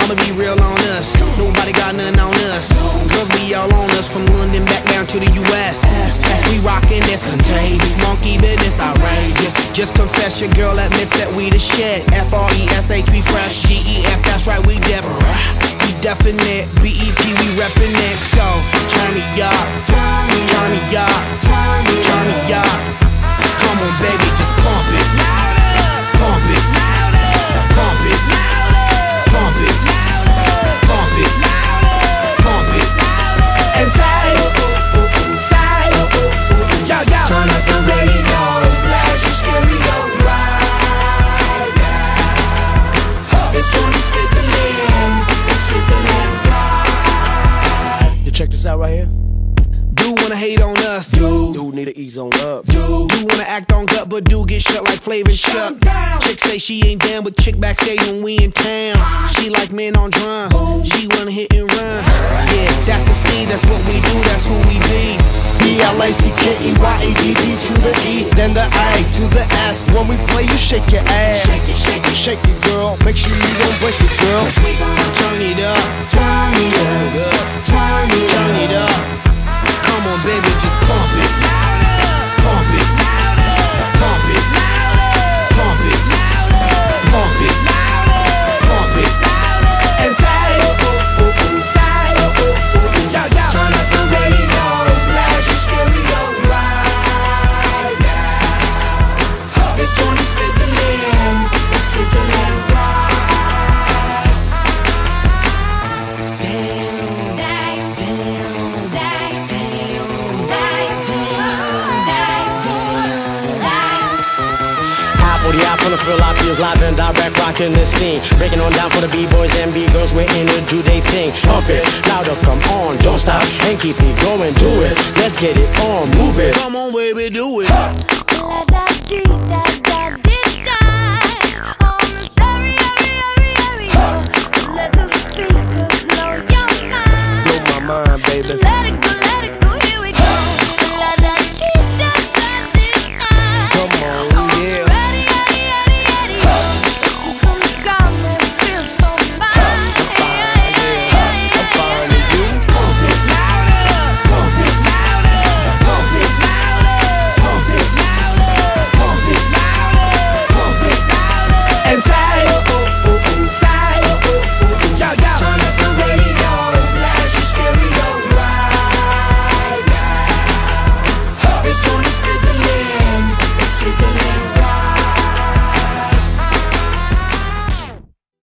I'ma be real on us. Nobody got nothing on us. Girls be all on us from London back down to the US. As we rockin' this contagious, monkey business outrageous. Just confess your girl admits that we the shit. F-R-E-S-H, we fresh. G-E-F, that's right, we different. We definite. B-E-P, we reppin' it. So turn me up, turn me up, turn me up. Come on, baby, just pump it, pump it, pump it, pump it, pump it, pump it, and say, yo, yo. Turn up the radio, blast your stereo right now. This joint is fizzling, it's sizzling right. You check this out right here. Dude wanna hate on us, Dude need to ease on up. Dude wanna act on gut, but dude get shut like Flavor Chuck. Chick say she ain't down, but chick backstage when we in town. She like men on drums, she wanna hit and run. Yeah, that's the speed, that's what we do, that's who we be. B-L-A-C-K-E-Y-A-D-D to the E, then the A to the S. When we play, you shake your ass. Shake it, shake it, Shake it, girl. Make sure you don't break it, girl. cause we gon' Turn it up, turn it up, turn it turn up. it up. Come on, baby, just pump it, pump it, pump it, pump it, pump it, pump it, and say, yo, yo. Turn up the radio, blast your stereo right now. This joint is fizzling, it's sizzling right. From the Philadelphia's live and direct, rocking the scene. Breaking on down for the B-boys and B-girls, we're in to do they thing. Pump it, louder, come on, don't stop, and keep it going, do it. Let's get it on, move it. Come on, baby, do it. La da dee da da dee da.